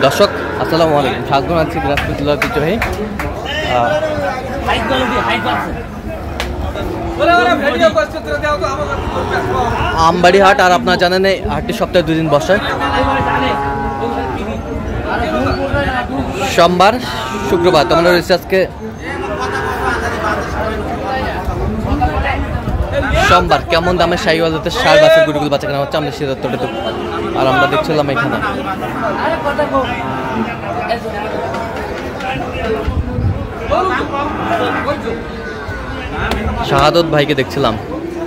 দর্শক আসসালামু আলাইকুম, স্বাগত জানাচ্ছি দিনাজপুর জেলার ঐতিহ্যবাহী আমবাড়ি হাট। আর আপনারা জানেন এই হাটটি সপ্তাহে 2 দিন বসে, সোমবার শুক্রবার। তোমরা রয়েছে আজকে সোমবার। কেমন দামে শাহিওয়াল জাতের ষাঁড় বাছুর গরুগুলো বাচ্চা কেনা হচ্ছে আমরা সে তথ্যটা আর আমরা দেখছিলাম এখানে। শাহাদত ভাইকে দেখছিলাম।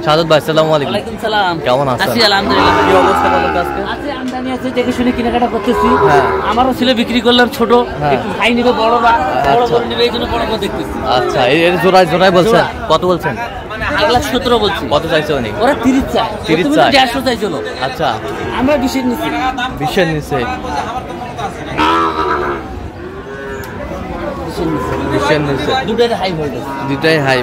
শাহাদত ভাই আসসালামু আলাইকুম। ওয়ালাইকুম সালাম। কেমন আছেন? আছি আলহামদুলিল্লাহ। কি অবস্থা বলেন তো আজকে? আছে আমদানি আছে, দেখে শুনে কেনাকাটা করতেছি। হ্যাঁ, আমারও ছিল, বিক্রি করলাম ছোট, একটু ভাই নিবে বড়রা, বড় করে নিবে, এইজন্য বড় করে দেখতেছি। আচ্ছা, এর জোড়ায় জোড়ায় বলছেন কত বলছেন? 1,17,000 বলছি। কত চাইছে উনি? ওরা 30 চায়। 30 চায়। 150 চাইছিল। আচ্ছা, আমরা 20 নিছি। 20 নিচে। 20 নিচে। দুটাই হাই হয়ে গেছে। দুটাই হাই।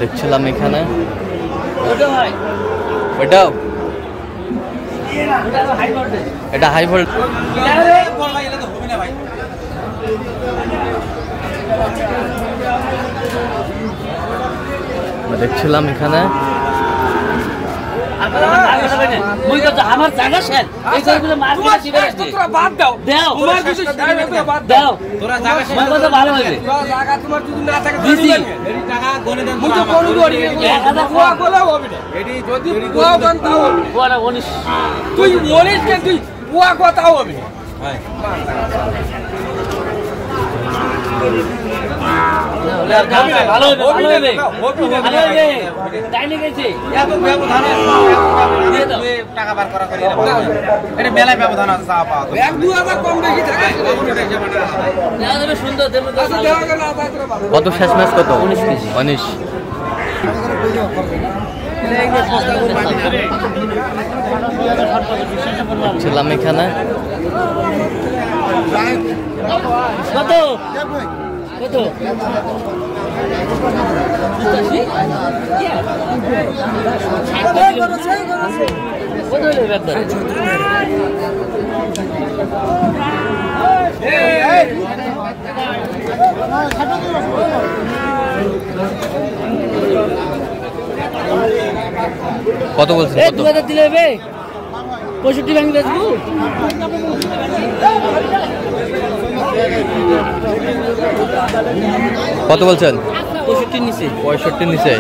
দেখছিলাম এখানে এটা হাই ভোল্ট। দেখছিলাম এখানে আমার জায়গা শেষ, এই জায়গাগুলো বাদ দাও, দাও দাও, তোরা জায়গা শেষ ভালো হবে। জায়গা তোমার যদি না থাকে দিছি এই টাকা গনে দেন, মুই তো কোন দড়ি এটা কোয়া কোলা হবে না, এডি যদি কোয়া গান তাও হবে কোয়া 19 তুই 19 কে তুই কোয়া কথা হবে। হ্যাঁ, ভালো হবে, ভালো হবে, ভালো হবে। ডাইনে গেছে এত ব্যবধান দিয়ে দাও, টাকা বার করা করে এটা মেলায় ব্যবধান আছে, চা পাওয়া 1-2 কম বেশি থাকে দেওয়া যাবে। সুন্দর দেব কত শেষ ম্যাচ কত? 19 কেজি। 19 ছিলাম এখানে। কত কত কত বলছেন? 2000 দিলে হবে। 65 ভাঙি বেচবো। কত বলছেন? 65 নিচে। 65 নিচে।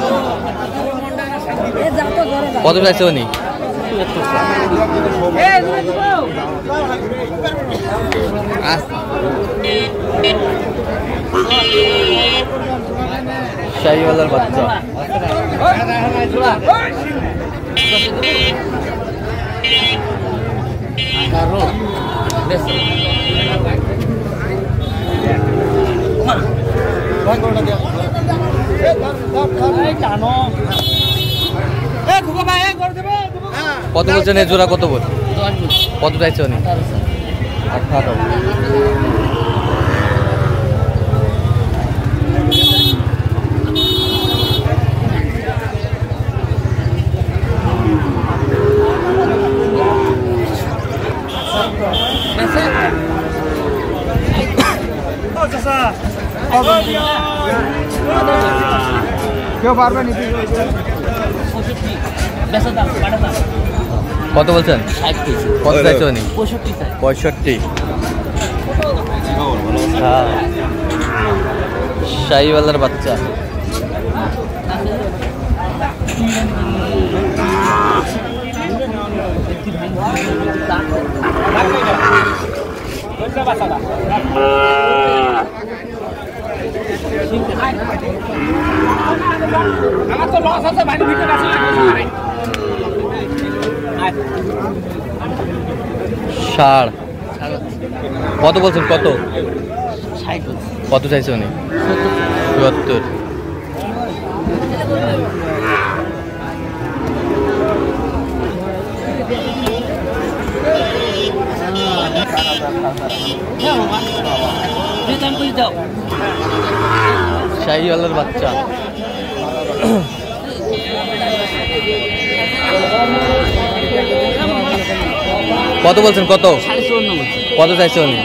কত চাইছে উনি? শাহিওয়ালার বাচ্চা। কত বলছেন এই জোড়া? কত বল? কত চাইছে উনি? 18। কেউ পারবে না। কত বলছেন? কত চাইছে উনি? 65। শাহিওয়ালার বাচ্চা। আমার তো লস আছে ভাই, ভিতরে আসলে ষাঁড়। কত বলছেন? কত? কত চাইছে উনি? ৭০। শাহিওয়ালের বাচ্চা। কত বলছেন? কত কত চাইছে উনি?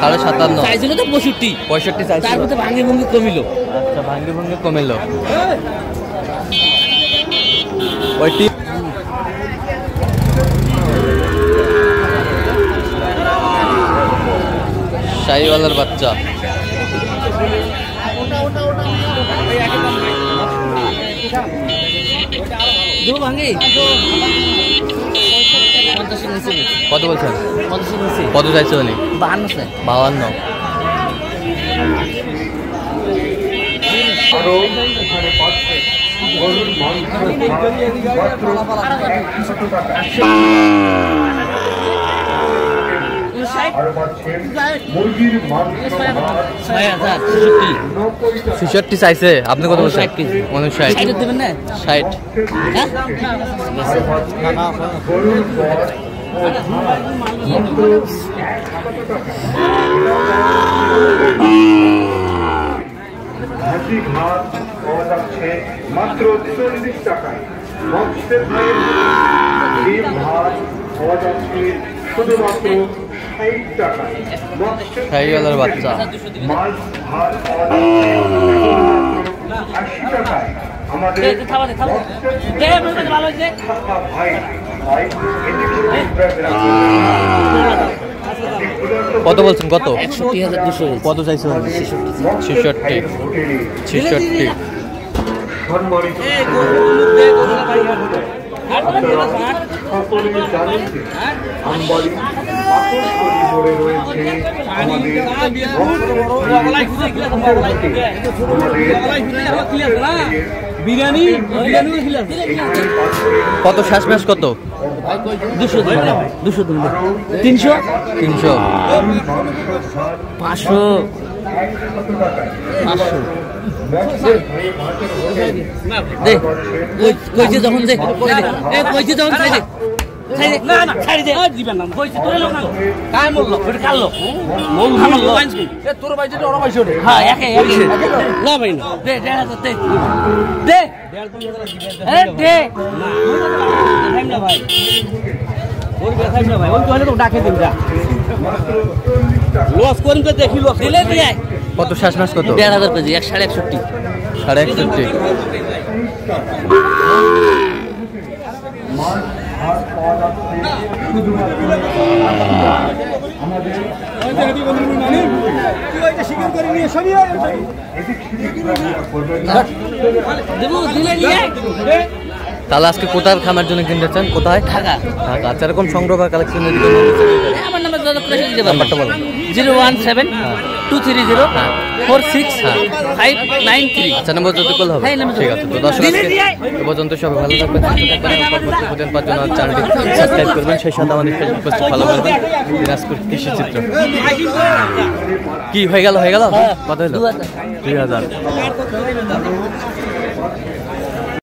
57.5 চাইছিল তো 65 65 চাইছে। তার মধ্যে ভাঙ্গি ভঙ্গি কমিল। আচ্ছা, ভাঙ্গি ভঙ্গি কমিল। ওইটি শাহিওয়ালের বাচ্চা। কত বলছেন? কত চাইছে উনি? 52। ছেষট্টি চাইছে। আপনি কত বলছেন? 59 দেবেন না? 60। হাসি ঘাট পাওয়া যাচ্ছে মাত্র 40 টাকায়। মৎস্যের ডিম ভাত পাওয়া যাচ্ছে শুধুমাত্র 60 টাকায়। শাহিওয়ালের বাচ্চা। মাছ ভাত পাওয়া যাচ্ছে শুধুমাত্র 80 টাকায়। আমাদের কত বলছেন? কত? 61,200। কত চাইছে? 66। সকলেই জানেন যে আমবাড়ি পাথর তৈরি করে রয়েছে আমাদের বিরিয়ানি কত? শেষ ম্যাচ কত? 200 300 300 500 দে কইছে যখন দে কইছে যখন খাই দে না না ছাড়ি দে দিবেন না কইছে তোরে লোক না কাই মরলো ওটা কাললো মল ভালো এ তোর ভাই যেটা ওর ভাই ছোট হ্যাঁ একে না ভাই না দে দে দে এ দে টাইম না ভাই ওর টাইম না ভাই ওই তো হলে তো ডাকে দিন যা লস করেন তো দেখি লস দিলে দিয়ে কত? শেষ ম্যাচ কত? 1,500 কেজি 161 61.5 তাহলে আজকে কোথার খামার জন্য কিনতেছেন? কোথায়? ঢাকা। ঢাকা। আচ্ছা, এরকম সংগ্রহ বা কালেকশনের জন্য আমার নাম্বার দাদা করে দিতে পারবেন। নাম্বারটা বলুন। 017-230-593। আচ্ছা, নাম্বার যদি কল হবে। হ্যাঁ, নাম্বার ঠিক আছে। তো দর্শক আজকে এ পর্যন্ত সবাই ভালো থাকবেন, পাওয়ার জন্য চ্যানেলটি সাবস্ক্রাইব করবেন। সেই সাথে আমাদের ফেসবুক পেজটি ফলো করবেন। দিনাজপুর কৃষি চিত্র। কি হয়ে গেল? কত হলো? 2000।